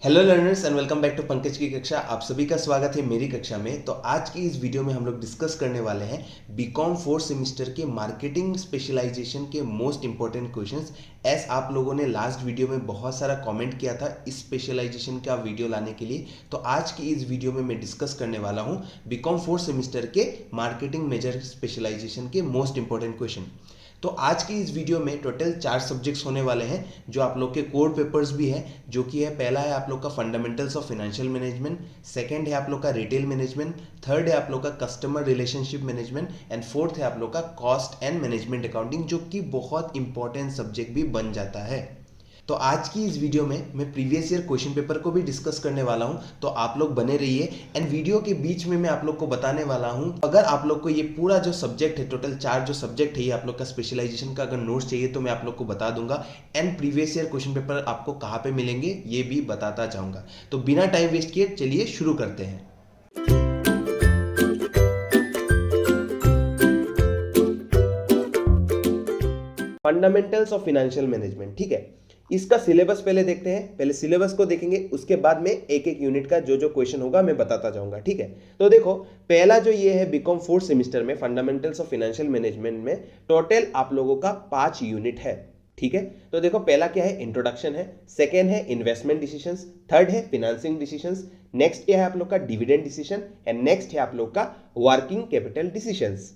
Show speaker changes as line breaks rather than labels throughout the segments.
Hello learners and welcome back to Pankaj की कक्षा। आप सभी का स्वागत है मेरी कक्षा में। तो आज की इस वीडियो में हम लोग डिस्कस करने वाले हैं बीकॉम फोर्थ सेमेस्टर के मार्केटिंग स्पेशलाइजेशन के मोस्ट इंपॉर्टेंट क्वेश्चंस। एस आप लोगों ने लास्ट वीडियो में बहुत सारा कमेंट किया था इस स्पेशलाइजेशन का वीडियो लाने के लिए, तो आज की इस वीडियो में मैं डिस्कस करने वाला हूँ बीकॉम फोर्थ सेमेस्टर के मार्केटिंग मेजर स्पेशलाइजेशन के मोस्ट इंपॉर्टेंट क्वेश्चन। तो आज की इस वीडियो में टोटल 4 सब्जेक्ट्स होने वाले हैं जो आप लोग के कोर पेपर्स भी हैं, जो कि है पहला है आप लोग का fundamentals of financial management, second है आप लोग का रिटेल मैनेजमेंट, थर्ड है आप लोग का customer relationship management and fourth है आप लोग का कॉस्ट एंड मैनेजमेंट अकाउंटिंग, जो कि बहुत इंपॉर्टेंट सब्जेक्ट भी बन जाता है। तो आज की इस वीडियो में मैं प्रीवियस ईयर क्वेश्चन पेपर को भी डिस्कस करने वाला हूं, तो आप लोग बने रहिए। एंड वीडियो के बीच में मैं आप लोग को बताने वाला हूं, अगर आप लोग को ये पूरा जो सब्जेक्ट है, टोटल 4 जो सब्जेक्ट है, ये आप लोग का स्पेशलाइजेशन का अगर नोट्स चाहिए तो मैं आप लोग को बता दूंगा। And previous year question paper आपको कहाँ पे मिलेंगे ये भी बताता जाऊंगा। तो बिना टाइम वेस्ट किए चलिए शुरू करते हैं। फंडामेंटल्स ऑफ फाइनेंशियल मैनेजमेंट, ठीक है। इसका सिलेबस पहले देखते हैं, पहले सिलेबस को देखेंगे, उसके बाद में एक एक यूनिट का जो जो क्वेश्चन होगा मैं बताता जाऊंगा, ठीक है। तो देखो, पहला जो ये है बीकॉम फोर्थ सेमेस्टर में फंडामेंटल्स ऑफ फाइनेंशियल मैनेजमेंट में टोटल आप लोगों का 5 यूनिट है, ठीक है। तो देखो, पहला क्या है, इंट्रोडक्शन है, सेकेंड है इन्वेस्टमेंट डिसीजंस, थर्ड है फिनेंसिंग डिसीजंस, नेक्स्ट क्या है आप लोग का डिविडेंड डिसीजन एंड नेक्स्ट है आप लोग का वर्किंग कैपिटल डिसीजंस।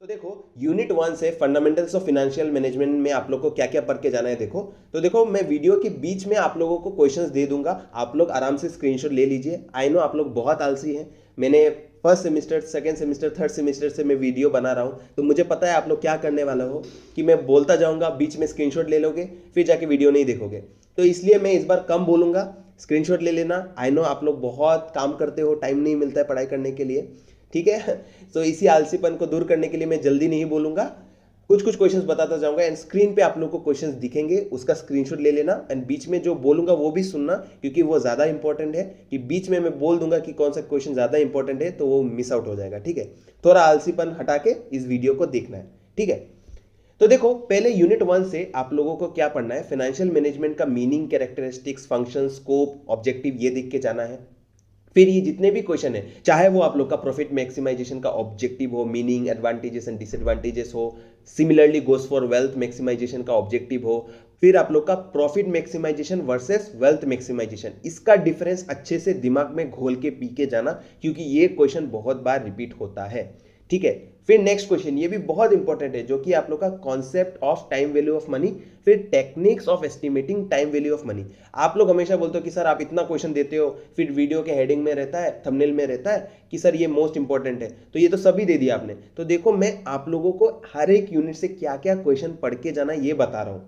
तो देखो, यूनिट 1 से फंडामेंटल्स ऑफ फाइनेंशियल मैनेजमेंट में आप लोग को क्या क्या पढ़ के जाना है। देखो, तो देखो, मैं वीडियो के बीच में आप लोगों को क्वेश्चंस दे दूंगा, आप लोग आराम से स्क्रीनशॉट ले लीजिए। आई नो आप लोग बहुत आलसी हैं, मैंने first semester, second semester, third semester से मैं वीडियो बना रहा हूँ, तो मुझे पता है आप लोग क्या करने वाला हो कि मैं बोलता जाऊँगा, बीच में स्क्रीनशॉट ले लोगे, फिर जाके वीडियो नहीं देखोगे। तो इसलिए मैं इस बार कम बोलूँगा, स्क्रीनशॉट ले लेना। आई नो आप लोग बहुत काम करते हो, टाइम नहीं मिलता है पढ़ाई करने के लिए, ठीक है। तो इसी आलसीपन को दूर करने के लिए मैं जल्दी नहीं बोलूंगा, कुछ कुछ क्वेश्चंस बताता जाऊंगा एंड स्क्रीन पे आप लोग को क्वेश्चंस दिखेंगे, उसका स्क्रीनशॉट ले लेना एंड बीच में जो बोलूंगा वो भी सुनना, क्योंकि वो ज्यादा इंपॉर्टेंट है। कि बीच में मैं बोल दूंगा कि कौन सा क्वेश्चन ज्यादा इंपॉर्टेंट है तो वो मिस आउट हो जाएगा, ठीक है। थोड़ा आलसीपन हटा के इस वीडियो को देखना है, ठीक है। तो देखो, पहले यूनिट 1 से आप लोगों को क्या पढ़ना है, फाइनेंशियल मैनेजमेंट का meaning, characteristics, function, scope, objective, ये देख के जाना है। फिर ये जितने भी क्वेश्चन है, चाहे वो आप लोग का प्रॉफिट मैक्सिमाइजेशन का ऑब्जेक्टिव हो, मीनिंग, एडवांटेजेस एंड डिसएडवांटेजेस हो, similarly goes for wealth maximisation का ऑब्जेक्टिव हो, फिर आप लोग का profit maximisation versus wealth maximisation, इसका डिफरेंस अच्छे से दिमाग में घोल के पी के जाना, क्योंकि ये क्वेश्चन बहुत बार रिपीट होता है, ठीक है। फिर नेक्स्ट क्वेश्चन, ये भी बहुत इंपॉर्टेंट है, जो कि आप लोग का concept of time value of money, फिर techniques of estimating time value of money. आप लोग हमेशा बोलते हो कि सर आप इतना क्वेश्चन देते हो, फिर वीडियो के हेडिंग में रहता है, थंबनेल में रहता है कि सर ये मोस्ट इंपॉर्टेंट है, तो ये तो सभी दे दिया आपने। तो देखो, मैं आप लोगों को हर एक यूनिट से क्या क्या क्वेश्चन पढ़ के जाना ये बता रहा हूं,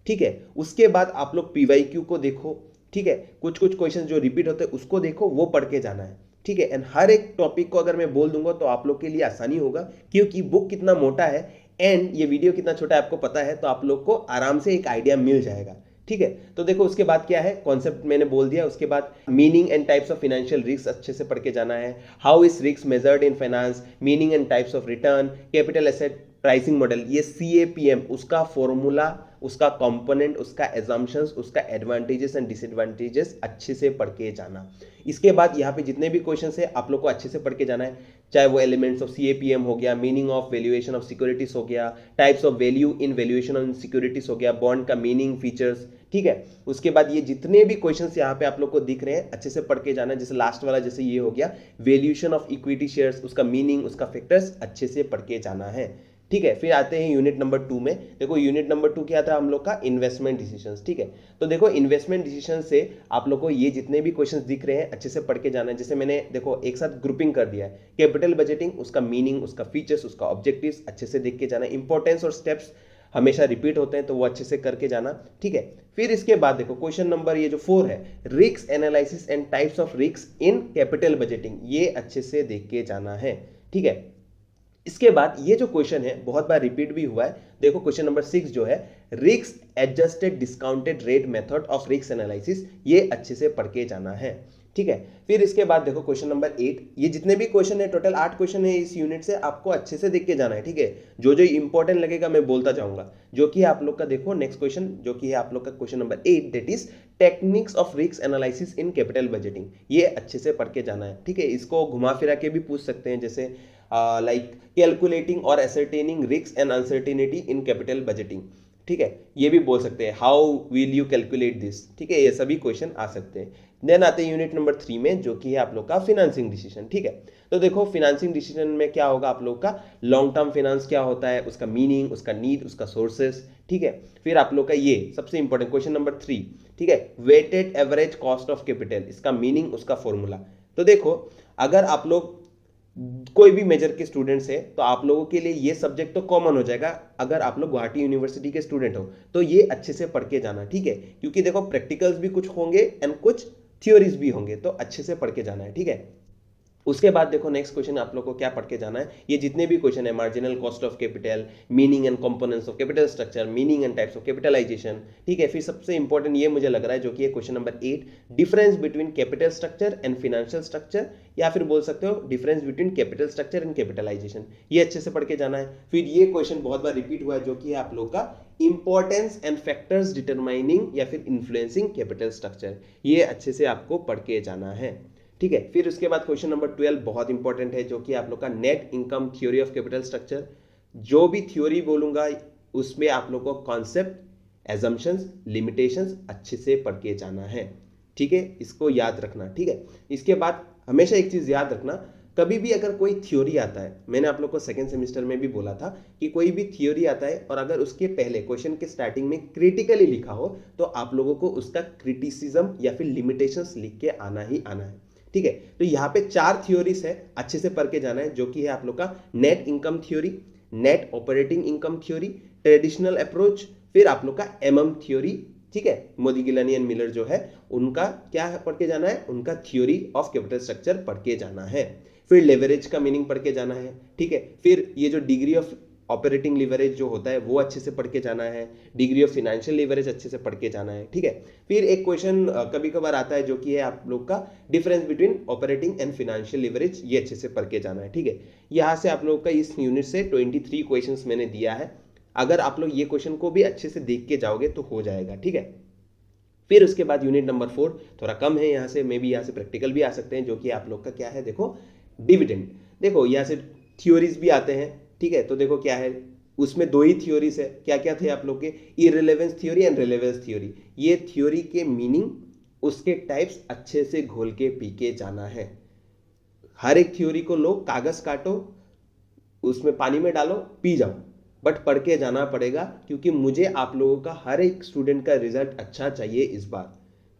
ठीक है। उसके बाद आप लोग पीवाईक्यू को देखो, ठीक है, कुछ कुछ क्वेश्चन जो रिपीट होते हैं उसको देखो, वो पढ़ के जाना है, ठीक है। एंड हर एक टॉपिक को अगर मैं बोल दूंगा तो आप लोग के लिए आसानी होगा, क्योंकि बुक कितना मोटा है एंड ये वीडियो कितना छोटा है आपको पता है, तो आप लोग को आराम से एक आइडिया मिल जाएगा, ठीक है। तो देखो, उसके बाद क्या है, कॉन्सेप्ट मैंने बोल दिया, उसके बाद meaning and types of financial risk अच्छे से पढ़ के जाना है। How is risk measured in finance, meaning and types of return, capital asset pricing model, ये CAPM, उसका फॉर्मूला, उसका कंपोनेंट, उसका एजम्पशंस, उसका एडवांटेजेस एंड डिसएडवांटेजेस अच्छे से पढ़ के जाना। इसके बाद यहाँ पे जितने भी क्वेश्चंस है आप लोग को अच्छे से पढ़ के जाना है, चाहे वो एलिमेंट्स ऑफ CAPM हो गया, meaning of valuation of securities हो गया, types of value in valuation on securities हो गया, बॉन्ड का मीनिंग, फीचर्स, ठीक है। उसके बाद ये जितने भी क्वेश्चंस यहाँ पे आप लोग को दिख रहे हैं अच्छे से पढ़ के जाना। जैसे लास्ट वाला, जैसे ये हो गया वैल्यूएशन ऑफ इक्विटी शेयर्स, उसका मीनिंग, उसका फैक्टर्स अच्छे से पढ़ के जाना है, ठीक है। फिर आते हैं यूनिट नंबर 2 में। देखो, यूनिट नंबर 2 क्या था हम लोग का, इन्वेस्टमेंट डिसीजंस, ठीक है। तो देखो, इन्वेस्टमेंट डिसीजन से आप लोग को ये जितने भी क्वेश्चंस दिख रहे हैं अच्छे से पढ़ के जाना है। जैसे मैंने देखो एक साथ ग्रुपिंग कर दिया है, कैपिटल बजटिंग, उसका मीनिंग, उसका फीचर्स, उसका ऑब्जेक्टिव्स अच्छे से देख के जाना। इंपॉर्टेंस और स्टेप्स हमेशा रिपीट होते हैं तो वो अच्छे से करके जाना, ठीक है। फिर इसके बाद देखो, क्वेश्चन नंबर ये जो 4 है, risk analysis and types of risk in capital budgeting, ये अच्छे से देख के जाना है, ठीक है। इसके बाद ये जो क्वेश्चन है बहुत बार रिपीट भी हुआ है, देखो क्वेश्चन नंबर 6 जो है, risk adjusted discounted rate method of risk analysis, ये अच्छे से पढ़ के जाना है, ठीक है। फिर इसके बाद देखो क्वेश्चन नंबर 8, ये जितने भी क्वेश्चन है टोटल 8 क्वेश्चन है इस यूनिट से, आपको अच्छे से देख के जाना है, ठीक है। जो जो इंपॉर्टेंट लगेगा मैं बोलता जाऊंगा, जो कि आप लोग का देखो नेक्स्ट क्वेश्चन जो कि है आप लोग का question number 8, that is techniques of risk analysis in capital budgeting. ये अच्छे से पढ़ के जाना है, ठीक है। इसको घुमा फिरा के भी पूछ सकते हैं, जैसे लाइक कैलकुलेटिंग और ascertaining risk and uncertainty in capital budgeting, ठीक है। ये भी बोल सकते हैं how will you calculate this, ठीक है। ये सभी क्वेश्चन आ सकते हैं। देन आते हैं यूनिट नंबर 3 में, जो कि है आप लोग का फिनेंसिंग डिसीजन, ठीक है। तो देखो फिनेंसिंग डिसीजन में क्या होगा आप लोग का, लॉन्ग टर्म फाइनेंस क्या होता है, उसका मीनिंग, उसका नीड, उसका सोर्सेस, ठीक है। फिर आप लोग का ये सबसे इंपॉर्टेंट क्वेश्चन नंबर 3, ठीक है, weighted average cost of capital, इसका मीनिंग, उसका फॉर्मूला। तो देखो अगर आप लोग कोई भी मेजर के स्टूडेंट्स है तो आप लोगों के लिए ये सब्जेक्ट तो कॉमन हो जाएगा। अगर आप लोग गुवाहाटी यूनिवर्सिटी के स्टूडेंट हो तो ये अच्छे से पढ़ के जाना, ठीक है, क्योंकि देखो प्रैक्टिकल्स भी कुछ होंगे एंड कुछ थ्योरीज भी होंगे, तो अच्छे से पढ़ के जाना है, ठीक है। उसके बाद देखो नेक्स्ट क्वेश्चन आप लोग को क्या पढ़ के जाना है, ये जितने भी क्वेश्चन है, marginal cost of capital, meaning and components of capital structure, meaning and types of capitalisation, ठीक है। फिर सबसे इंपॉर्टेंट ये मुझे लग रहा है जो कि है question number 8, difference between capital structure and financial structure, या फिर बोल सकते हो difference between capital structure and capitalisation. ये अच्छे से पढ़ के जाना है। फिर ये क्वेश्चन बहुत बार रिपीट हुआ है जो कि है आप लोग का इंपॉर्टेंस एंड फैक्टर्स डिटरमाइनिंग या फिर इन्फ्लुएंसिंग कैपिटल स्ट्रक्चर, ये अच्छे से आपको पढ़ के जाना है, ठीक है। फिर उसके बाद क्वेश्चन नंबर 12 बहुत इंपॉर्टेंट है जो कि आप लोग का net income theory of capital structure. जो भी थ्योरी बोलूंगा उसमें आप लोग को कॉन्सेप्ट, एजम्पशंस, लिमिटेशंस अच्छे से पढ़ के जाना है, ठीक है। इसको याद रखना, ठीक है। इसके बाद हमेशा एक चीज याद रखना, कभी भी अगर कोई थ्योरी आता है, मैंने आप लोग को सेकंड सेमेस्टर में भी बोला था कि कोई भी थ्योरी आता है और अगर उसके पहले क्वेश्चन के स्टार्टिंग में क्रिटिकली लिखा हो तो आप लोगों को उसका क्रिटिसिज्म या फिर लिमिटेशंस लिख के आना ही आना है, ठीक है। तो यहाँ पे 4 थ्योरीज है, अच्छे से पढ़ के जाना है, जो कि है आप लोग का net income theory, net operating income theory, traditional approach, फिर आप लोग का एमएम थ्योरी, ठीक है। मोदिगिलानी एंड मिलर जो है उनका क्या पढ़ के जाना है, उनका थ्योरी ऑफ कैपिटल स्ट्रक्चर पढ़ के जाना है। फिर लेवरेज का मीनिंग पढ़ के जाना है, ठीक है। फिर ये जो डिग्री ऑफ ऑपरेटिंग लीवरेज जो होता है वो अच्छे से पढ़ के जाना है, डिग्री ऑफ फाइनेंशियल लीवरेज अच्छे से पढ़ के जाना है, ठीक है। फिर एक क्वेश्चन कभी कभार आता है जो कि है आप लोग का difference between operating and financial leverage, ये अच्छे से पढ़ के जाना है, ठीक है। यहाँ से आप लोग का इस यूनिट से 23 क्वेश्चंस मैंने दिया है। अगर आप लोग ये क्वेश्चन को भी अच्छे से देख के जाओगे तो हो जाएगा, ठीक है। फिर उसके बाद यूनिट नंबर 4 थोड़ा कम है, यहाँ से मे भी यहाँ से प्रैक्टिकल भी आ सकते हैं, जो कि आप लोग का क्या है, देखो डिविडेंड। देखो यहाँ से थ्योरीज भी आते हैं, ठीक है। तो देखो क्या है, उसमें 2 ही थ्योरीज है, क्या क्या थे आप लोग के, इररिलेवेंस थ्योरी एंड रिलेवेंस थ्योरी। ये थ्योरी के मीनिंग, उसके टाइप्स अच्छे से घोल के पी के जाना है। हर एक थ्योरी को लो, कागज काटो, उसमें पानी में डालो, पी जाओ, बट पढ़ के जाना पड़ेगा, क्योंकि मुझे आप लोगों का हर एक स्टूडेंट का रिजल्ट अच्छा चाहिए इस बार,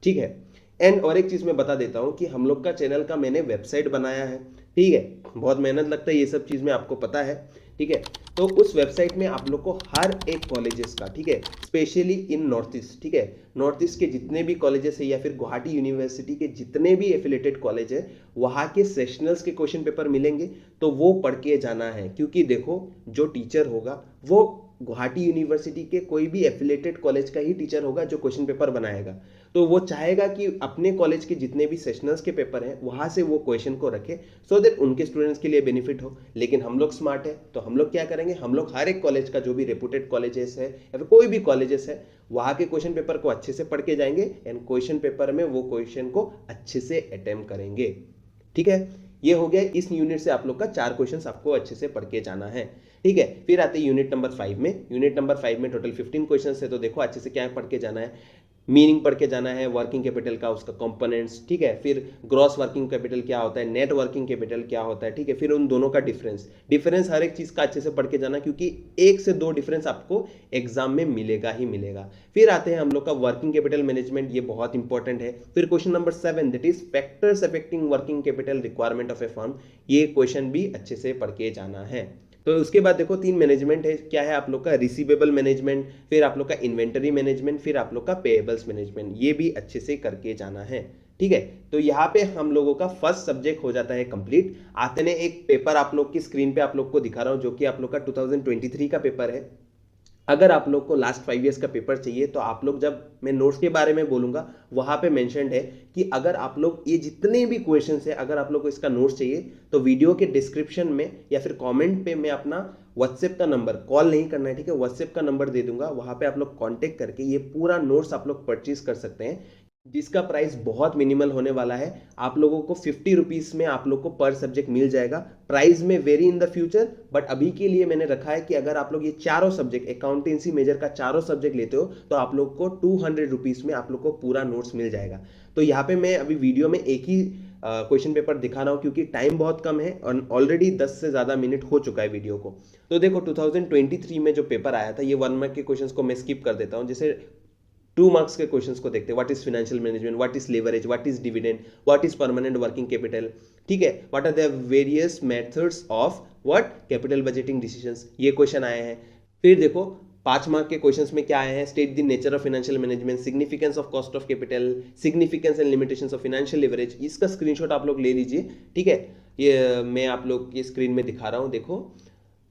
ठीक है। एंड और एक चीज मैं बता देता हूं कि हम लोग का चैनल का मैंने वेबसाइट बनाया है, ठीक है। बहुत मेहनत लगता है, ये सब चीज में आपको पता है, ठीक है। तो उस वेबसाइट में आप लोग को हर एक कॉलेजेस का, ठीक है, स्पेशली इन नॉर्थ ईस्ट, ठीक है, नॉर्थ ईस्ट के जितने भी कॉलेजेस है या फिर गुवाहाटी यूनिवर्सिटी के जितने भी एफिलेटेड कॉलेज है, वहाँ के सेशनल्स के क्वेश्चन पेपर मिलेंगे, तो वो पढ़ के जाना है। क्योंकि देखो जो टीचर होगा वो गुवाहाटी यूनिवर्सिटी के कोई भी एफिलेटेड कॉलेज का ही टीचर होगा जो क्वेश्चन पेपर बनाएगा, तो वो चाहेगा कि अपने कॉलेज के जितने भी सेशनल्स के पेपर हैं वहां से वो क्वेश्चन को रखे, सो दैट उनके स्टूडेंट्स के लिए बेनिफिट हो। लेकिन हम लोग स्मार्ट है, तो हम लोग क्या करेंगे, हम लोग हर एक कॉलेज का जो भी रेपुटेड कॉलेजेस है या फिर कोई भी कॉलेजेस है वहां के क्वेश्चन पेपर को अच्छे से पढ़ के जाएंगे एंड क्वेश्चन पेपर में वो क्वेश्चन को अच्छे से अटेम्प्ट करेंगे, ठीक है। ये हो गया इस यूनिट से आप लोग का 4 क्वेश्चंस आपको अच्छे से पढ़ के जाना है, ठीक है। फिर आते हैं यूनिट नंबर 5 में। यूनिट नंबर 5 में टोटल 15 क्वेश्चंस है, तो देखो अच्छे से क्या पढ़ के जाना है, मीनिंग पढ़ के जाना है, वर्किंग कैपिटल का उसका कंपोनेंट्स, ठीक है। फिर ग्रॉस वर्किंग कैपिटल क्या होता है, नेट वर्किंग कैपिटल क्या होता है, ठीक है। फिर उन दोनों का डिफरेंस हर एक चीज का अच्छे से पढ़ के जाना, क्योंकि 1 से 2 डिफरेंस आपको एग्जाम में मिलेगा ही मिलेगा। फिर आते हैं हम लोग का वर्किंग कैपिटल मैनेजमेंट, ये बहुत इंपॉर्टेंट है। फिर question number 7 that is factors affecting working capital requirement of A firm, ये क्वेश्चन भी अच्छे से पढ़ के जाना है। तो उसके बाद देखो 3 मैनेजमेंट है, क्या है आप लोग का रिसीवेबल मैनेजमेंट, फिर आप लोग का इन्वेंटरी मैनेजमेंट, फिर आप लोग का पेएबल्स मैनेजमेंट, ये भी अच्छे से करके जाना है, ठीक है। तो यहाँ पे हम लोगों का फर्स्ट सब्जेक्ट हो जाता है कंप्लीट। आते ने एक पेपर आप लोग की स्क्रीन पे आप लोग को दिखा रहा हूँ, जो कि आप लोग का 2023 का पेपर है। अगर आप लोग को लास्ट 5 ईयर्स का पेपर चाहिए तो आप लोग, जब मैं नोट्स के बारे में बोलूंगा वहां पे मेंशन्ड है कि अगर आप लोग ये जितने भी क्वेश्चंस है, अगर आप लोग को इसका नोट्स चाहिए तो वीडियो के डिस्क्रिप्शन में या फिर कमेंट पे मैं अपना व्हाट्सएप का नंबर, कॉल नहीं करना है ठीक है, व्हाट्सएप का नंबर दे दूंगा, वहां पे आप लोग कांटेक्ट करके ये पूरा नोट्स आप लोग परचेज कर सकते हैं, जिसका प्राइस बहुत मिनिमल होने वाला है। आप लोगों को 50 रुपीज में आप लोग को पर सब्जेक्ट मिल जाएगा। प्राइस में very in the future, but अभी के लिए मैंने रखा है कि अगर आप लोग ये चारों सब्जेक्ट, अकाउंटेंसी मेजर का चारों सब्जेक्ट लेते हो तो आप लोग को 200 रुपीज में आप लोग को पूरा नोट्स मिल जाएगा। तो यहाँ पे मैं अभी वीडियो में एक ही क्वेश्चन पेपर दिखा रहा हूँ क्योंकि टाइम बहुत कम है और ऑलरेडी 10 से ज़्यादा मिनट हो चुका है वीडियो को। तो देखो 2023 में जो पेपर आया था, ये 1 मार्क के क्वेश्चंस को मैं स्किप कर देता हूँ। जैसे 2 मार्क्स के क्वेश्चंस को देखते हैं, what is financial management, what is leverage, what is dividend, what is permanent working capital, ठीक है, what are the various methods of what capital budgeting decisions, ये क्वेश्चन आए हैं। फिर देखो 5 मार्क के क्वेश्चंस में क्या आए हैं, state the nature of financial management, significance of cost of capital, significance and limitations of financial leverage. इसका स्क्रीनशॉट आप लोग ले लीजिए, ठीक है, ये मैं आप लोग की स्क्रीन में दिखा रहा हूँ, देखो।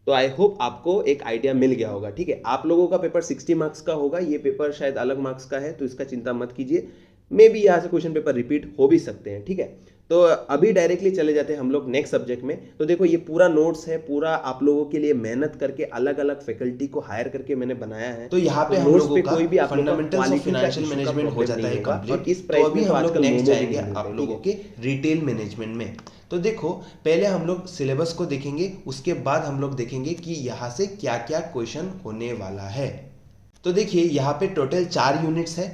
तो आई होप आपको एक आइडिया मिल गया होगा, ठीक है। आप लोगों का पेपर 60 मार्क्स का होगा, ये पेपर शायद अलग मार्क्स का है तो इसका चिंता मत कीजिए, मे बी यहाँ से क्वेश्चन पेपर रिपीट हो भी सकते हैं, ठीक है। तो अभी डायरेक्टली चले जाते हैं हम लोग नेक्स्ट सब्जेक्ट में। तो देखो ये पूरा नोट्स है, पूरा आप लोगों के लिए मेहनत करके अलग अलग फैकल्टी को हायर करके मैंने बनाया है।
तो यहाँ पे
तो
हम
नोट्स
लोगों
पे
का
कोई भी आप लोग का
फंडामेंटल्स ऑफ
क्वालिटी का
फाइनेंशियल
issue का
मैनेजमेंट हो
problem
जाता
नहीं
है
होगा।
कंप्लीट।
और इस
तो
प्राइस
अभी
में तो
हम लोग
आजकल
नेक्स्ट
मोमो भी
जाएंगे
नहीं मिलते,
आप
ठीक
लोगों
है।
के रिटेल मैनेजमेंट में। तो देखो पहले हम लोग सिलेबस को देखेंगे, उसके बाद हम लोग देखेंगे कि यहाँ से क्या क्या क्वेश्चन होने वाला है। तो देखिए यहाँ पे टोटल 4 यूनिट्स है,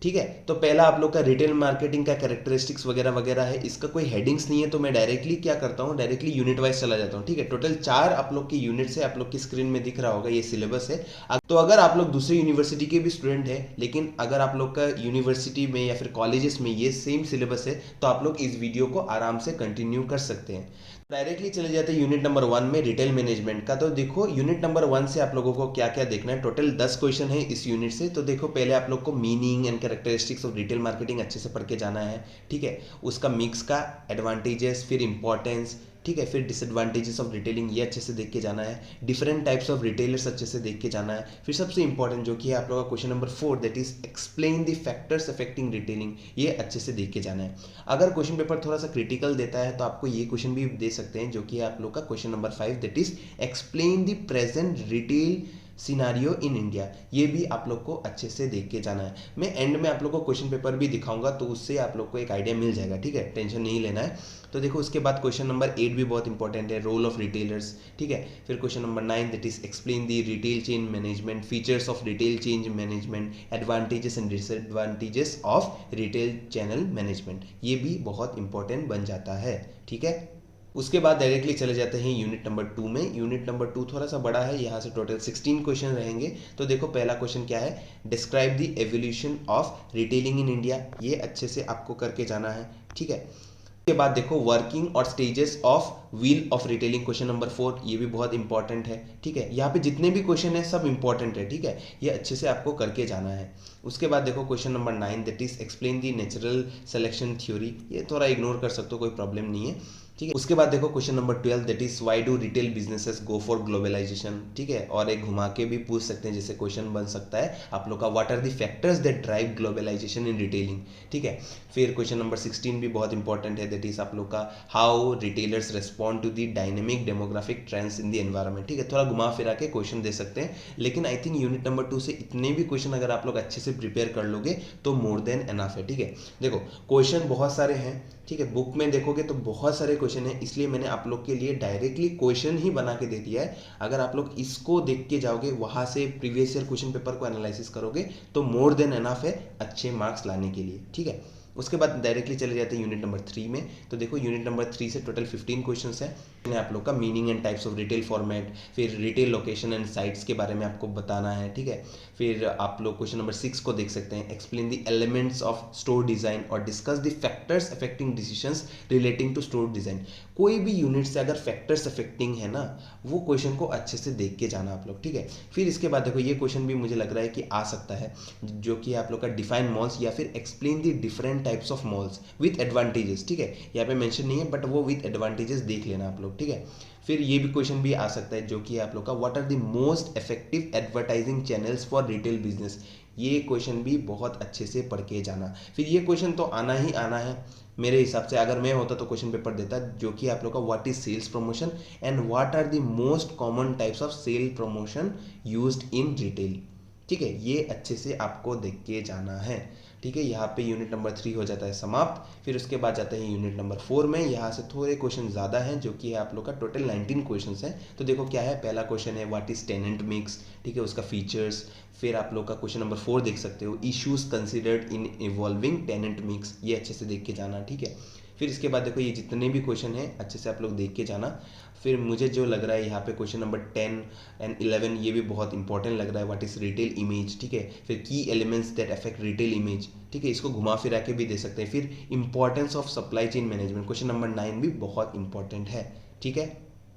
ठीक है। तो पहला आप लोग का रिटेल मार्केटिंग का कैरेक्टरिस्टिक्स वगैरह वगैरह है, इसका कोई हेडिंग्स नहीं है तो मैं डायरेक्टली क्या करता हूँ, डायरेक्टली यूनिट वाइज चला जाता हूँ, ठीक है। टोटल 4 आप लोग की यूनिट्स है, आप लोग की स्क्रीन में दिख रहा होगा ये सिलेबस है। तो अगर आप लोग दूसरी यूनिवर्सिटी के भी स्टूडेंट है, लेकिन अगर आप लोग का यूनिवर्सिटी में या फिर कॉलेजेस में ये सेम सिलेबस है तो आप लोग इस वीडियो को आराम से कंटिन्यू कर सकते हैं। डायरेक्टली चले जाते हैं यूनिट नंबर 1 में, रिटेल मैनेजमेंट का। तो देखो यूनिट नंबर 1 से आप लोगों को क्या क्या देखना है, टोटल 10 क्वेश्चन है इस यूनिट से। तो देखो पहले आप लोग को meaning and characteristics of retail marketing अच्छे से पढ़ के जाना है, ठीक है। उसका मिक्स का एडवांटेजेस, फिर इंपॉर्टेंस, ठीक है, फिर डिसएडवांटेजेस ऑफ रिटेलिंग ये अच्छे से देख के जाना है, डिफरेंट टाइप्स ऑफ रिटेलर्स अच्छे से देख के जाना है। फिर सबसे इंपॉर्टेंट जो कि है आप लोगों का question number 4, that is explain the factors affecting retailing, ये अच्छे से देख के जाना है। अगर क्वेश्चन पेपर थोड़ा सा क्रिटिकल देता है तो आपको ये क्वेश्चन भी दे सकते हैं जो कि है आप लोग का question number 5, that is explain the present retail scenario in India, ये भी आप लोग को अच्छे से देख के जाना है। मैं एंड में आप लोग को क्वेश्चन पेपर भी दिखाऊंगा तो उससे आप लोग को एक आइडिया मिल जाएगा, ठीक है, टेंशन नहीं लेना है। तो देखो उसके बाद क्वेश्चन नंबर 8 भी बहुत इंपॉर्टेंट है, रोल ऑफ रिटेलर्स, ठीक है। फिर question number 9 that is explain the retail chain management, features of retail change management, advantages and disadvantages of retail channel management, ये भी बहुत इंपॉर्टेंट बन जाता है, ठीक है। उसके बाद डायरेक्टली चले जाते हैं यूनिट नंबर 2 में। यूनिट नंबर 2 थोड़ा सा बड़ा है, यहाँ से टोटल 16 क्वेश्चन रहेंगे। तो देखो पहला क्वेश्चन क्या है, describe the evolution of retailing in India, ये अच्छे से आपको करके जाना है, ठीक है। उसके बाद देखो वर्किंग और stages of wheel of retailing, question number 4, ये भी बहुत इंपॉर्टेंट है, ठीक है। यहाँ पे जितने भी क्वेश्चन है सब इंपॉर्टेंट है, ठीक है, ये अच्छे से आपको करके जाना है। उसके बाद देखो question number 9 that is explain the natural selection theory, ये थोड़ा इग्नोर कर सकते हो, कोई प्रॉब्लम नहीं है, ठीक है। उसके बाद देखो question number 12 that is why do retail businesses go for globalisation, ठीक है। और एक घुमा के भी पूछ सकते हैं, जैसे क्वेश्चन बन सकता है आप लोग का what are the factors that drive globalisation in retailing, ठीक है। फिर क्वेश्चन नंबर 16 भी बहुत इंपॉर्टेंट है, दैट इज आप लोग का how retailers respond to the dynamic demographic trends in the environment, ठीक है। थोड़ा घुमा फिरा के क्वेश्चन दे सकते हैं, लेकिन आई थिंक यूनिट नंबर 2 से इतने भी क्वेश्चन अगर आप लोग अच्छे से प्रिपेयर कर लोगे तो मोर देन एनफ है, ठीक है। देखो क्वेश्चन बहुत सारे हैं, ठीक है, बुक में देखोगे तो बहुत सारे क्वेश्चन है, इसलिए मैंने आप लोग के लिए डायरेक्टली क्वेश्चन ही बना के दे दिया है। अगर आप लोग इसको देख के जाओगे, वहां से प्रीवियस ईयर क्वेश्चन पेपर को एनालिसिस करोगे तो मोर देन एनफ है अच्छे मार्क्स लाने के लिए, ठीक है। उसके बाद डायरेक्टली चले जाते हैं यूनिट नंबर 3 में। तो देखो यूनिट नंबर 3 से टोटल 15 क्वेश्चंस है। आप लोग का meaning and types of retail format, फिर रिटेल लोकेशन एंड साइट्स के बारे में आपको बताना है, ठीक है। फिर आप लोग क्वेश्चन नंबर 6 को देख सकते हैं, explain the elements of store design और discuss the factors affecting decisions relating to store design. कोई भी यूनिट से अगर फैक्टर्स अफेक्टिंग है ना, वो क्वेश्चन को अच्छे से देख के जाना आप लोग, ठीक है। फिर इसके बाद देखो ये क्वेश्चन भी मुझे लग रहा है कि आ सकता है, जो कि आप लोग का डिफाइन मॉल्स या फिर explain the different types of malls with advantages, ठीक है। यहाँ पे मेंशन नहीं है बट वो विथ एडवांटेजेस देख लेना आप लोग, ठीक है। फिर ये भी क्वेश्चन भी आ सकता है जो कि है आप लोग का, what are the most effective advertising channels for retail business. ये क्वेश्चन भी बहुत अच्छे से पढ़ के जाना। फिर ये क्वेश्चन तो आना ही आना है मेरे हिसाब से, अगर मैं होता तो क्वेश्चन पेपर देता, जो कि आप लोग का what is sales promotion and what are the most common types of sale promotion used in retail. ठीक है, ये अच्छे से आपको देख के जाना है। ठीक है, यहाँ पे यूनिट नंबर 3 हो जाता है समाप्त। फिर उसके बाद जाते हैं यूनिट नंबर 4 में। यहाँ से थोड़े क्वेश्चन ज़्यादा हैं, जो कि है आप लोग का टोटल 19 क्वेश्चन है। तो देखो क्या है, पहला क्वेश्चन है व्हाट इज टेनेंट मिक्स, ठीक है, उसका फीचर्स। फिर आप लोग का क्वेश्चन नंबर 4 देख सकते हो, issues considered in evolving tenant mix, ये अच्छे से देख के जाना। ठीक है, फिर इसके बाद देखो ये जितने भी क्वेश्चन हैं अच्छे से आप लोग देख के जाना। फिर मुझे जो लग रहा है यहाँ पे क्वेश्चन नंबर 10 एंड 11 ये भी बहुत इंपॉर्टेंट लग रहा है, व्हाट इज रिटेल इमेज। ठीक है, फिर की elements that affect retail image. ठीक है, इसको घुमा फिरा के भी दे सकते हैं। फिर importance of supply chain management, question number 9 भी बहुत इंपॉर्टेंट है। ठीक है,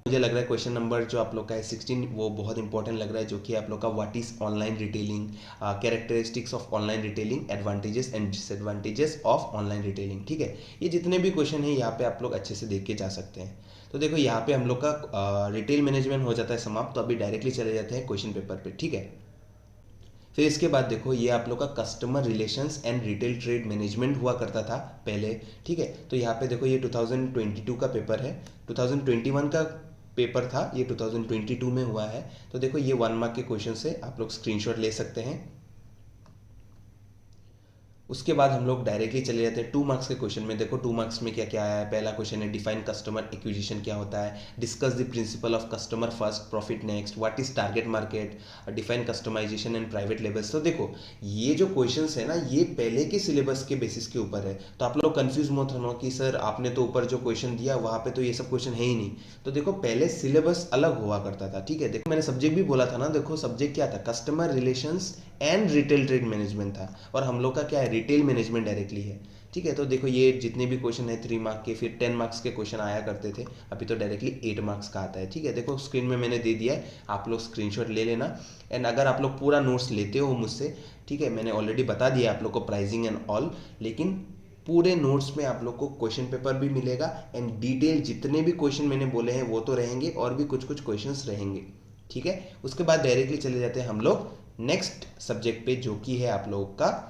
मुझे लग रहा है क्वेश्चन नंबर जो आप लोग का है 16 वो बहुत इंपॉर्टेंट लग रहा है, जो कि आप लोग का what is online retailing, characteristics of online retailing, advantages and disadvantages of online retailing. ठीक है, ये जितने भी क्वेश्चन हैं यहाँ पे आप लोग अच्छे से देख के जा सकते हैं। तो देखो यहाँ पे हम लोग का रिटेल मैनेजमेंट हो जाता है समाप्त। तो अभी डायरेक्टली चले जाते हैं क्वेश्चन पेपर पे। ठीक है, फिर इसके बाद देखो ये आप लोग का customer relations and retail trade management हुआ करता था पहले। ठीक है, तो यहाँ पे देखो ये 2022 का पेपर है, 2021 का पेपर था, ये 2022 में हुआ है। तो देखो ये 1 मार्क के क्वेश्चन से आप लोग स्क्रीनशॉट ले सकते हैं। उसके बाद हम लोग डायरेक्टली चले जाते हैं 2 मार्क्स के क्वेश्चन में। देखो 2 मार्क्स में क्या क्या आया है। पहला क्वेश्चन है डिफाइन कस्टमर एक्विजिशन क्या होता है, discuss the principle of customer first profit next, what is target market, define customisation and private labels. तो देखो ये जो क्वेश्चंस है ना ये पहले के सिलेबस के बेसिस के ऊपर है, तो आप लोग कंफ्यूज मत होना कि सर आपने तो ऊपर जो क्वेश्चन दिया वहाँ पे तो ये सब क्वेश्चन है ही नहीं। तो देखो पहले सिलेबस अलग हुआ करता था। ठीक है, देखो मैंने सब्जेक्ट भी बोला था ना, देखो सब्जेक्ट क्या था, customer relations and retail trade management था, और हम लोग का क्या है, रिटेल मैनेजमेंट डायरेक्टली है। ठीक है, तो देखो ये जितने भी क्वेश्चन है 3 मार्क के, फिर 10 मार्क्स के क्वेश्चन आया करते थे, अभी तो डायरेक्टली 8 मार्क्स का आता है। ठीक है, देखो स्क्रीन में मैंने दे दिया है, आप लोग स्क्रीनशॉट ले लेना। एंड अगर आप लोग पूरा नोट्स लेते हो मुझसे, ठीक है, मैंने ऑलरेडी बता दिया आप लोग को प्राइसिंग एंड ऑल, लेकिन पूरे नोट्स में आप लोग को क्वेश्चन पेपर भी मिलेगा एंड डिटेल जितने भी क्वेश्चन मैंने बोले हैं वो तो रहेंगे, और भी कुछ कुछ क्वेश्चंस रहेंगे। ठीक है, उसके बाद डायरेक्टली चले जाते हैं हम लोग नेक्स्ट सब्जेक्ट पे, जो कि है आप लोगों का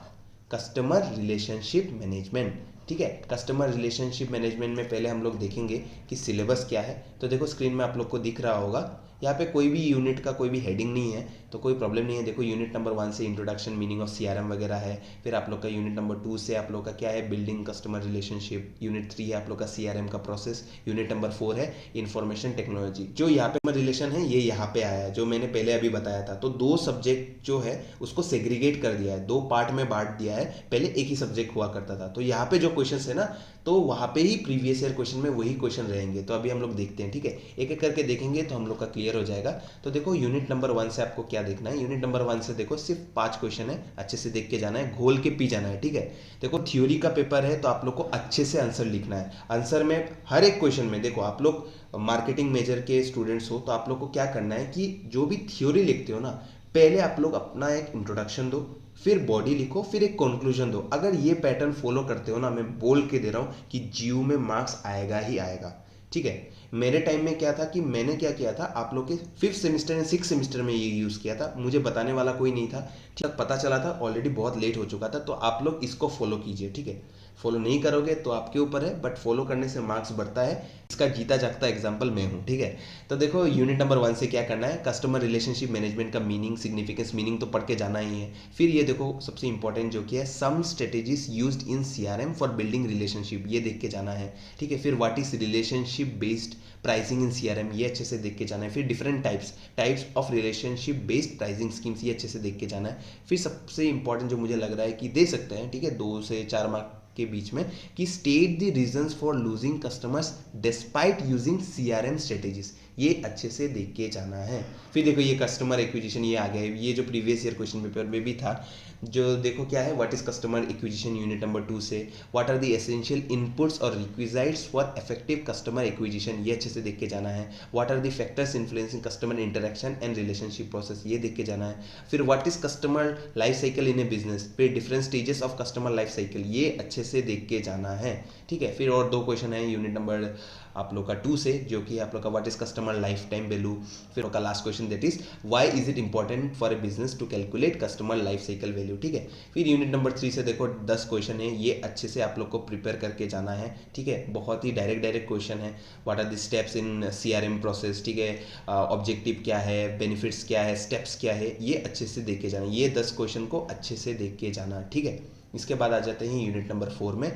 कस्टमर रिलेशनशिप मैनेजमेंट। ठीक है, कस्टमर रिलेशनशिप मैनेजमेंट में पहले हम लोग देखेंगे कि सिलेबस क्या है। तो देखो स्क्रीन में आप लोग को दिख रहा होगा, यहाँ पे कोई भी यूनिट का कोई भी हेडिंग नहीं है, तो कोई प्रॉब्लम नहीं है। देखो यूनिट नंबर 1 से इंट्रोडक्शन मीनिंग ऑफ सीआरएम वगैरह है। फिर आप लोग का यूनिट नंबर 2 से आप लोग का क्या है, बिल्डिंग कस्टमर रिलेशनशिप। यूनिट 3 है आप लोग का सीआरएम का प्रोसेस। यूनिट नंबर 4 है इंफॉर्मेशन टेक्नोलॉजी। जो यहाँ पे रिलेशन है ये यहाँ पे आया है, जो मैंने पहले अभी बताया था। तो 2 सब्जेक्ट जो है उसको सेग्रीगेट कर दिया है, 2 पार्ट में बांट दिया है, पहले एक ही सब्जेक्ट हुआ करता था। तो यहाँ पे जो क्वेश्चन है ना, तो वहाँ पे ही प्रीवियस ईयर क्वेश्चन में वही क्वेश्चन रहेंगे। तो अभी हम लोग देखते हैं। ठीक है, एक एक करके देखेंगे तो हम लोग का क्लियर हो जाएगा। तो देखो यूनिट नंबर 1 से आपको क्या देखना है, यूनिट नंबर 1 से देखो सिर्फ 5 क्वेश्चन है, अच्छे से देख के जाना है, घोल के पी जाना है। ठीक है, देखो थ्योरी का पेपर है तो आप लोग को अच्छे से आंसर लिखना है। आंसर में हर एक क्वेश्चन में देखो, आप लोग मार्केटिंग मेजर के स्टूडेंट्स हो तो आप लोग को क्या करना है कि जो भी थ्योरी लिखते हो ना, पहले आप लोग अपना एक इंट्रोडक्शन दो, फिर बॉडी लिखो, फिर एक कंक्लूजन दो। अगर ये पैटर्न फॉलो करते हो ना, मैं बोल के दे रहा हूँ कि जीयू में मार्क्स आएगा ही आएगा। ठीक है, मेरे टाइम में क्या था कि मैंने क्या किया था, आप लोग के 5th semester and 6th semester में ये यूज़ किया था, मुझे बताने वाला कोई नहीं था। ठीक, पता चला था ऑलरेडी बहुत लेट हो चुका था। तो आप लोग इसको फॉलो कीजिए। ठीक है, फॉलो नहीं करोगे तो आपके ऊपर है, बट फॉलो करने से मार्क्स बढ़ता है। इसका जीता जागता एग्जाम्पल मैं हूँ। ठीक है, तो देखो यूनिट नंबर 1 से क्या करना है, कस्टमर रिलेशनशिप मैनेजमेंट का मीनिंग, सिग्निफिकेंस, मीनिंग तो पढ़ के जाना ही है। फिर ये देखो सबसे इंपॉर्टेंट जो कि है some strategies used in CRM for building relationship, ये देख के जाना है। ठीक है, फिर what is relationship based pricing in CRM, ये अच्छे से देख के जाना है। फिर different types of relationship based pricing schemes, ये अच्छे से देख के जाना है। फिर सबसे इंपॉर्टेंट जो मुझे लग रहा है कि दे सकते हैं, ठीक है, 2 से 4 मार्क के बीच में, कि state the reasons for losing customers despite using CRM strategies, ये अच्छे से देख के जाना है। फिर देखो ये कस्टमर एक्विजिशन ये आ गया है, ये जो प्रीवियस ईयर क्वेश्चन पेपर में भी था। जो देखो क्या है, what is customer acquisition unit number 2 से, what are the essential inputs और requisites for effective customer acquisition, ये अच्छे से देख के जाना है। What are the factors influencing customer interaction and relationship process, ये देख के जाना है। फिर what is customer life cycle in a business, फिर different stages of customer life cycle, ये अच्छे से देख के जाना है। ठीक है, फिर और 2 क्वेश्चन है यूनिट नंबर आप लोग का 2 से, जो कि आप लोग का what is customer customer lifetime value, फिर आपका last question that is why is it important for a business to calculate customer life cycle value, ठीक है। फिर यूनिट नंबर 3 से देखो 10 क्वेश्चन है, ये अच्छे से आप लोग को प्रिपेयर करके जाना है, ठीक है। बहुत ही डायरेक्ट क्वेश्चन है, what are the steps in CRM process, ठीक है, ऑब्जेक्टिव क्या है, बेनिफिट्स क्या है, स्टेप्स क्या है, ये अच्छे से देख के जाना, ये 10 क्वेश्चन को अच्छे से देख के जाना, ठीक है। इसके बाद आ जाते हैं यूनिट नंबर 4 में।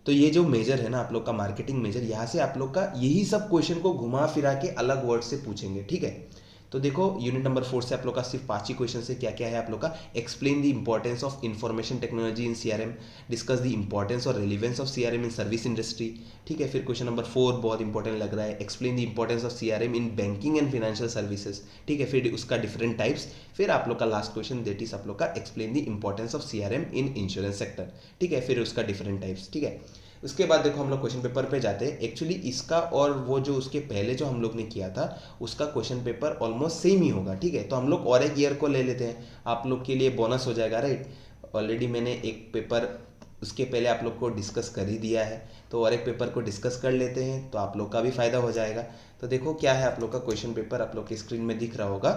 तो ये जो मेजर है ना आप लोग का मार्केटिंग मेजर, यहाँ से आप लोग का यही सब क्वेश्चन को घुमा फिरा के अलग वर्ड से पूछेंगे, ठीक है। तो देखो यूनिट नंबर 4 से आप लोग का सिर्फ 5 ही क्वेश्चन से क्या क्या है आप लोग का, explain the importance of information technology in CRM, discuss the importance और relevance of CRM in service industry, ठीक है। फिर क्वेश्चन नंबर 4 बहुत इंपॉर्टेंट लग रहा है, explain the importance of CRM in banking and financial services, ठीक है। फिर उसका डिफरेंट टाइप्स, फिर आप लोग का लास्ट क्वेश्चन दैट इज आप लोग का explain the importance of CRM in insurance sector, ठीक है। फिर उसका डिफरेंट टाइप्स, ठीक है। उसके बाद देखो हम लोग क्वेश्चन पेपर पे जाते हैं। एक्चुअली इसका और वो जो उसके पहले जो हम लोग ने किया था उसका क्वेश्चन पेपर ऑलमोस्ट सेम ही होगा, ठीक है। तो हम लोग और एक ईयर को ले लेते हैं, आप लोग के लिए बोनस हो जाएगा, राइट। ऑलरेडी मैंने एक पेपर उसके पहले आप लोग को डिस्कस कर ही दिया है, तो और एक पेपर को डिस्कस कर लेते हैं तो आप लोग का भी फायदा हो जाएगा। तो देखो क्या है आप लोग का क्वेश्चन पेपर, आप लोग की स्क्रीन में दिख रहा होगा,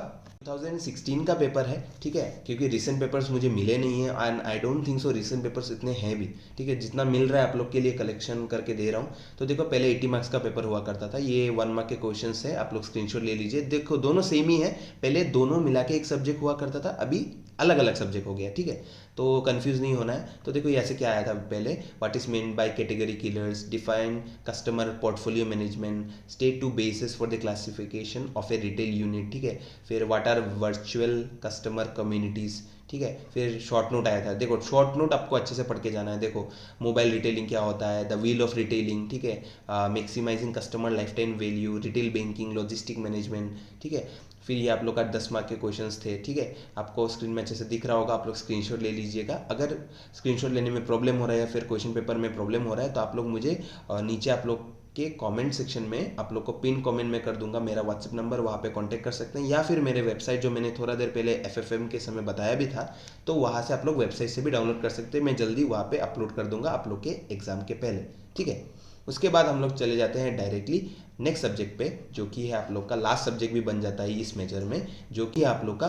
2016 का पेपर है, ठीक है। क्योंकि रिसेंट पेपर्स मुझे मिले नहीं है and I don't think so recent papers इतने हैं भी, ठीक है। जितना मिल रहा है आप लोग के लिए कलेक्शन करके दे रहा हूँ। तो देखो पहले 80 मार्क्स का पेपर हुआ करता था, ये 1 मार्क के क्वेश्चन है, आप लोग स्क्रीनशॉट ले लीजिए। देखो दोनों सेम ही है, पहले दोनों मिला के एक सब्जेक्ट हुआ करता था, अभी अलग अलग सब्जेक्ट हो गया, ठीक है। तो कंफ्यूज नहीं होना है। तो देखो ऐसे क्या आया था पहले, what is mean by category killers, define customer portfolio management, state two basis for the classification of a retail unit, ठीक है। फिर what are virtual customer communities, ठीक है। फिर शॉर्ट नोट आया था, देखो शॉर्ट नोट आपको अच्छे से पढ़ के जाना है। देखो मोबाइल रिटेलिंग क्या होता है, द व्हील ऑफ रिटेलिंग, ठीक है, maximising customer lifetime value, retail banking, logistic management, ठीक है। फिर ये आप लोग का 10 मार्क के क्वेश्चंस थे, ठीक है। आपको स्क्रीन में अच्छे से दिख रहा होगा, आप लोग स्क्रीनशॉट ले लीजिएगा। अगर स्क्रीनशॉट लेने में प्रॉब्लम हो रहा है या फिर क्वेश्चन पेपर में प्रॉब्लम हो रहा है तो आप लोग मुझे नीचे आप लोग के कमेंट सेक्शन में आप लोग को पिन कमेंट में कर दूंगा मेरा व्हाट्सएप नंबर, वहाँ पे कांटेक्ट कर सकते हैं, या फिर मेरे वेबसाइट जो मैंने थोड़ा देर पहले FFM के समय बताया भी था, तो वहाँ से आप लोग वेबसाइट से भी डाउनलोड कर सकते हैं। मैं जल्दी वहाँ पे अपलोड कर दूंगा आप लोग के एग्जाम के पहले, ठीक है। उसके बाद हम लोग चले जाते हैं डायरेक्टली नेक्स्ट सब्जेक्ट पे, जो कि है आप लोग का लास्ट सब्जेक्ट भी बन जाता है इस मेजर में, जो कि आप लोग का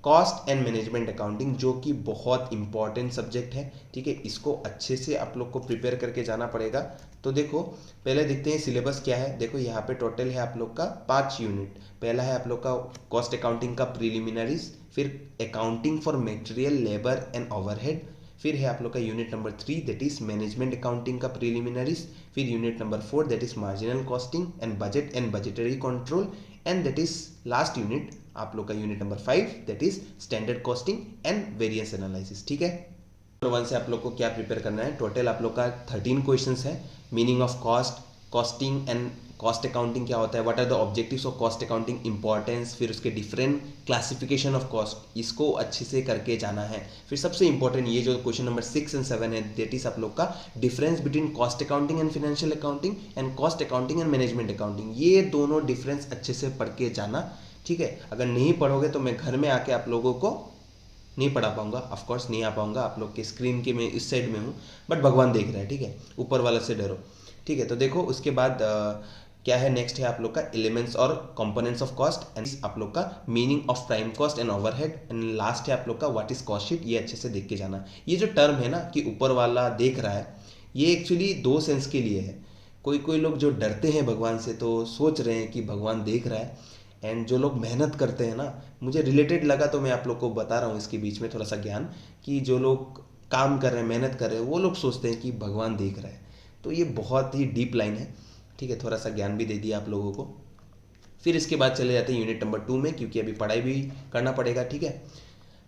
कॉस्ट एंड मैनेजमेंट अकाउंटिंग, जो कि बहुत इंपॉर्टेंट सब्जेक्ट है, ठीक है। इसको अच्छे से आप लोग को प्रिपेयर करके जाना पड़ेगा। तो देखो पहले देखते हैं सिलेबस क्या है। देखो यहाँ पे टोटल है आप लोग का 5 यूनिट। पहला है आप लोग का कॉस्ट अकाउंटिंग का प्रिलिमिनरीज, फिर accounting for material, labour and overhead, फिर है आप लोग का unit number 3 that is management accounting का प्रिलिमिनरीज, फिर unit number 4 that is marginal costing and budget and budgetary control, and that is last unit आप लोग का unit number 5 that is standard costing and variance analysis, ठीक है। Number 1 से आप लोग को क्या प्रिपेयर करना है, टोटल आप लोग का 13 क्वेश्चंस है। Meaning of cost, costing and cost accounting क्या होता है, what are the objectives of cost accounting, importance, फिर उसके डिफरेंट क्लासिफिकेशन ऑफ कॉस्ट, इसको अच्छे से करके जाना है। फिर सबसे इंपॉर्टेंट ये जो क्वेश्चन नंबर 6 एंड 7 है दैट इज आप लोग का difference between cost accounting and financial accounting and cost accounting and management accounting, ये दोनों डिफरेंस अच्छे से पढ़ के जाना, ठीक है। अगर नहीं पढ़ोगे तो मैं घर में आके आप लोगों को नहीं पढ़ा पाऊंगा, ऑफकोर्स नहीं आ पाऊंगा, आप लोग के स्क्रीन के मैं इस साइड में हूँ, बट भगवान देख रहा है, ठीक है। ऊपर वाला से डरो, ठीक है। तो देखो उसके बाद क्या है, नेक्स्ट है आप लोग का एलिमेंट्स और कंपोनेंट्स ऑफ कॉस्ट एंड आप लोग का meaning of prime cost and overhead, and last है आप लोग का व्हाट इज कॉस्ट शीट, ये अच्छे से देख के जाना। ये जो टर्म है ना कि ऊपर वाला देख रहा है, ये एक्चुअली 2 सेंस के लिए है। कोई लोग जो डरते हैं भगवान से तो सोच रहे हैं कि भगवान देख रहा है, एंड जो लोग मेहनत करते हैं ना, मुझे रिलेटेड लगा तो मैं आप लोग को बता रहा हूँ इसके बीच में थोड़ा सा ज्ञान, कि जो लोग काम कर रहे हैं, मेहनत कर रहे हैं, वो लोग सोचते हैं कि भगवान देख रहा है। तो ये बहुत ही डीप लाइन है, ठीक है। थोड़ा सा ज्ञान भी दे दिया आप लोगों को। फिर इसके बाद चले जाते हैं यूनिट नंबर 2 में, क्योंकि अभी पढ़ाई भी करना पड़ेगा, ठीक है।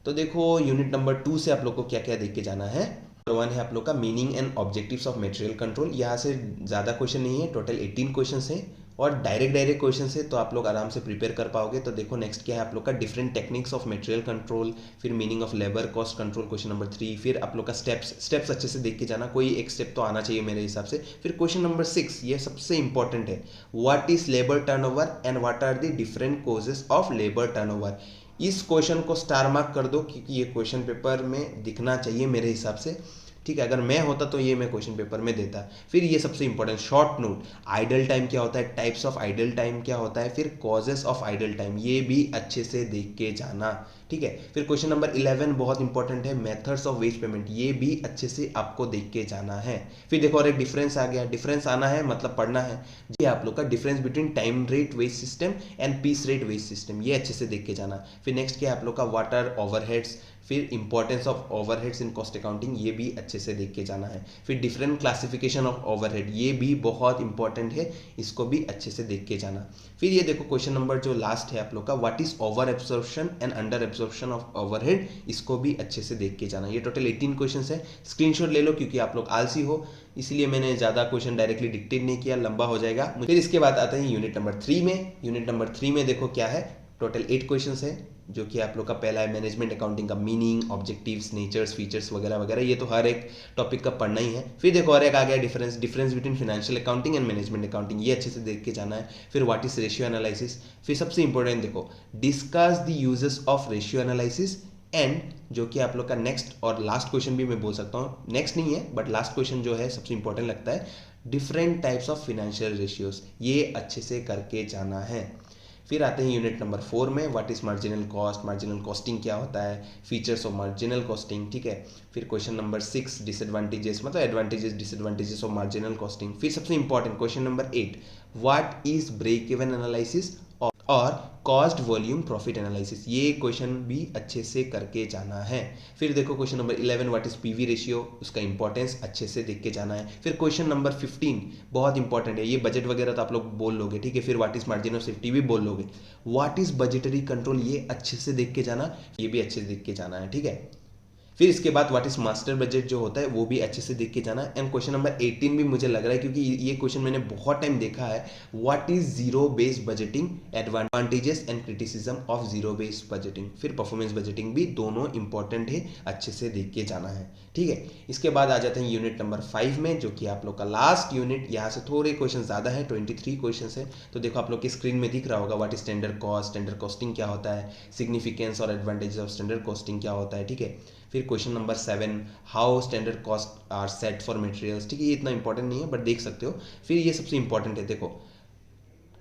तो देखो यूनिट नंबर 2 से आप लोग को क्या क्या देख के जाना है। नंबर 1 है आप लोग का meaning and objectives of material control. यहाँ से ज़्यादा क्वेश्चन नहीं है, टोटल 18 क्वेश्चन है और डायरेक्ट क्वेश्चन है, तो आप लोग आराम से प्रिपेयर कर पाओगे। तो देखो नेक्स्ट क्या है आप लोग का different techniques of material control, फिर meaning of labour cost control question number 3, फिर आप लोग का स्टेप्स अच्छे से देख के जाना, कोई एक स्टेप तो आना चाहिए मेरे हिसाब से। फिर क्वेश्चन नंबर 6 ये सबसे इंपॉर्टेंट है, what is labour turnover and what are the different causes of labour turnover. इस क्वेश्चन को स्टार मार्क कर दो, क्योंकि ये क्वेश्चन पेपर में दिखना चाहिए मेरे हिसाब से, ठीक है, अगर मैं होता तो ये मैं क्वेश्चन पेपर में देता। फिर ये सबसे important short note, idle time क्या होता है, टाइप्स ऑफ आइडल टाइम क्या होता है, फिर कॉजेस ऑफ आइडल टाइम, ये भी अच्छे से देख के जाना। ठीक है, फिर क्वेश्चन नंबर 11 बहुत इंपॉर्टेंट है, मेथड्स ऑफ वेज पेमेंट, ये भी अच्छे से आपको देख के जाना है। फिर देखो और एक डिफरेंस आ गया, डिफरेंस आना है मतलब पढ़ना है, ये आप लोग का difference between time rate wage system and piece rate wage system, ये अच्छे से देख के जाना। फिर नेक्स्ट क्या है आप लोग का, वाटर ओवरहेड्स, फिर importance of overheads in cost accounting, ये भी अच्छे से देख के जाना है। फिर डिफरेंट क्लासिफिकेशन ऑफ ओवरहेड, ये भी बहुत इंपॉर्टेंट है, इसको भी अच्छे से देख के जाना। फिर ये देखो क्वेश्चन नंबर जो लास्ट है आप लोग का, what is over absorption and under absorption of overhead, इसको भी अच्छे से देख के जाना। ये टोटल 18 क्वेश्चन है, स्क्रीनशॉट ले लो क्योंकि आप लोग आलसी हो, इसलिए मैंने ज़्यादा क्वेश्चन डायरेक्टली डिक्टेट नहीं किया, लंबा हो जाएगा। फिर इसके बाद आते हैं यूनिट नंबर 3 में। यूनिट नंबर 3 में देखो क्या है, टोटल 8 क्वेश्चंस है, जो कि आप लोग का पहला है मैनेजमेंट अकाउंटिंग का मीनिंग, ऑब्जेक्टिव्स, नेचर्स, फीचर्स वगैरह वगैरह, ये तो हर एक टॉपिक का पढ़ना ही है। फिर देखो और एक आ गया difference between financial accounting and management accounting, ये अच्छे से देख के जाना है। फिर व्हाट इज रेशियो एनालिसिस, फिर सबसे इंपॉर्टेंट देखो discuss the uses of ratio analysis and, जो कि आप लोग का नेक्स्ट और लास्ट क्वेश्चन भी मैं बोल सकता हूँ, नेक्स्ट नहीं है बट लास्ट क्वेश्चन जो है सबसे इंपॉर्टेंट लगता है, different types of financial ratios, ये अच्छे से करके जाना है। फिर आते हैं यूनिट नंबर 4 में, what is marginal cost, marginal costing क्या होता है, फीचर्स ऑफ मार्जिनल कॉस्टिंग। ठीक है, फिर क्वेश्चन नंबर 6 डिसएडवांटेजेस मतलब advantages disadvantages of marginal costing. फिर सबसे important question number 8, what is break even analysis और कॉस्ट वॉल्यूम प्रॉफिट एनालिसिस, ये क्वेश्चन भी अच्छे से करके जाना है। फिर देखो question number 11, what is PV ratio, उसका इंपॉर्टेंस अच्छे से देख के जाना है। फिर क्वेश्चन नंबर 15 बहुत इंपॉर्टेंट है, ये बजट वगैरह तो आप लोग बोल लोगे, ठीक है। फिर what is margin of safety भी बोल लोगे, व्हाट इज बजटरी कंट्रोल, ये अच्छे से देख के जाना, ये भी अच्छे से देख के जाना है, ठीक है। फिर इसके बाद व्हाट इज मास्टर बजट जो होता है वो भी अच्छे से देख के जाना है। एंड क्वेश्चन नंबर 18 भी मुझे लग रहा है क्योंकि ये क्वेश्चन मैंने बहुत टाइम देखा है, what is zero based budgeting, advantages and criticism of zero based budgeting. फिर परफॉर्मेंस बजटिंग भी, दोनों इंपॉर्टेंट है, अच्छे से देख के जाना है, ठीक है। इसके बाद आ जाते हैं यूनिट नंबर 5 में, जो कि आप लोग का लास्ट यूनिट, यहाँ से थोड़े क्वेश्चन ज़्यादा है, 23 क्वेश्चन है। तो देखो आप लोग की स्क्रीन में दिख रहा होगा, what is standard cost, standard costing क्या होता है, सिग्निफिकेंस और एडवांटेजेस ऑफ स्टैंडर्ड कॉस्टिंग क्या होता है, ठीक है। फिर question number 7, how standard cost are set for materials, ठीक है, ये इतना इंपॉर्टेंट नहीं है बट देख सकते हो। फिर ये सबसे इंपॉर्टेंट है, देखो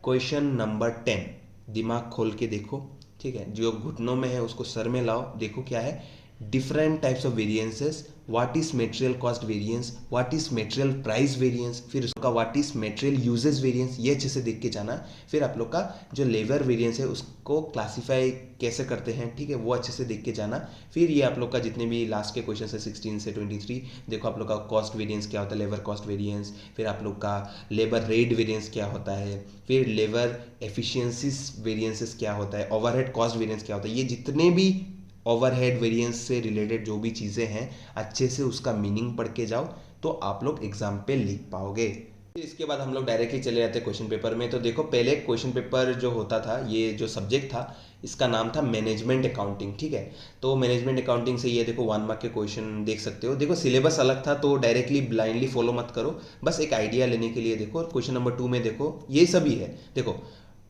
क्वेश्चन नंबर 10, दिमाग खोल के देखो, ठीक है, जो घुटनों में है उसको सर में लाओ, देखो क्या है, different types of variances, what is material cost variance, what is material price variance, फिर उसका what is material usages variance, ये अच्छे से देख के जाना। फिर आप लोग का जो लेबर वेरिएंस है उसको क्लासीफाई कैसे करते हैं, ठीक है, वो अच्छे से देख के जाना। फिर ये आप लोग का जितने भी लास्ट के क्वेश्चन है 16 से 23, देखो आप लोग का कॉस्ट वेरिएंस क्या होता है, लेबर कॉस्ट वेरिएंस, फिर आप लोग का लेबर रेट वेरिएंस क्या होता है, फिर लेबर एफिशिएंसीज वेरिएंसेस क्या होता है, ओवरहेड कॉस्ट वेरिएंस क्या होता है, ये जितने भी ओवरहेड वेरिएंस से रिलेटेड जो भी चीज़ें हैं अच्छे से उसका मीनिंग पढ़ के जाओ तो आप लोग एग्जाम पे लिख पाओगे। फिर इसके बाद हम लोग डायरेक्टली चले जाते हैं क्वेश्चन पेपर में। तो देखो पहले क्वेश्चन पेपर जो होता था, ये जो सब्जेक्ट था इसका नाम था मैनेजमेंट अकाउंटिंग, ठीक है। तो मैनेजमेंट अकाउंटिंग से ये देखो 1 मार्क के क्वेश्चन देख सकते हो। देखो सिलेबस अलग था तो डायरेक्टली ब्लाइंडली फॉलो मत करो, बस एक आइडिया लेने के लिए देखो। क्वेश्चन नंबर 2 में देखो ये सभी है, देखो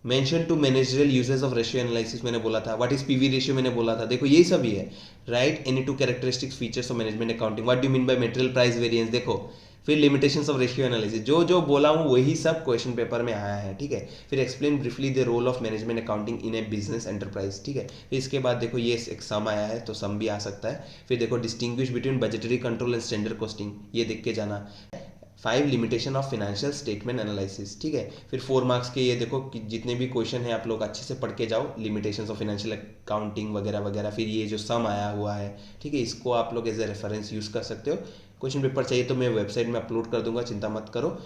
mention two managerial uses of ratio analysis मैंने बोला था, व्हाट इज पीवी रेशियो मैंने बोला था, देखो यही सभी है। Right any two characteristics features of management accounting, what do mean by material price variance, देखो फिर लिमिटेशंस ऑफ रेशियो एनालिसिस, जो जो बोला हूँ वही सब क्वेश्चन पेपर में आया है, ठीक है। फिर explain briefly the role of management accounting in a business enterprise, ठीक है। फिर इसके बाद देखो ये एक सम आया है तो सम भी आ सकता है। फिर देखो distinguish between budgetary control and standard costing, ये देख के जाना। 5 limitation of financial statement analysis, ठीक है। फिर 4 मार्क्स के ये देखो कि जितने भी क्वेश्चन है आप लोग अच्छे से पढ़ के जाओ, लिमिटेशंस ऑफ फाइनेंशियल अकाउंटिंग वगैरह वगैरह। फिर ये जो सम आया हुआ है, ठीक है, इसको आप लोग एज ए रेफरेंस यूज़ कर सकते हो। क्वेश्चन पेपर चाहिए तो मैं वेबसाइट में अपलोड कर दूंगा, चिंता मत करो।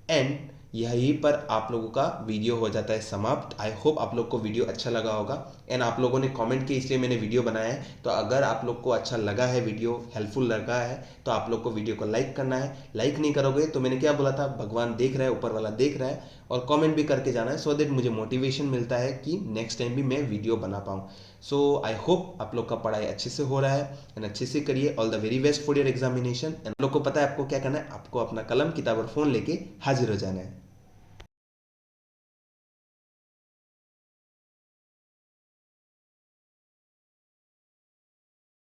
एंड यहीं पर आप लोगों का वीडियो हो जाता है समाप्त। आई होप आप लोग को वीडियो अच्छा लगा होगा एंड आप लोगों ने कमेंट किया इसलिए मैंने वीडियो बनाया है। तो अगर आप लोग को अच्छा लगा है, वीडियो हेल्पफुल लगा है, तो आप लोग को वीडियो को लाइक करना है। लाइक नहीं करोगे तो मैंने क्या बोला था, भगवान देख रहा है, ऊपर वाला देख रहा है, और कमेंट भी करके जाना है सो दैट मुझे मोटिवेशन मिलता है कि नेक्स्ट टाइम भी मैं वीडियो बना पाऊँ। सो आई होप आप लोग का पढ़ाई अच्छे से हो रहा है एंड अच्छे से करिए। All the very best for your examination. And आप लोग को पता है आपको क्या करना है, आपको अपना कलम, किताब और फोन लेके हाजिर हो जाना है।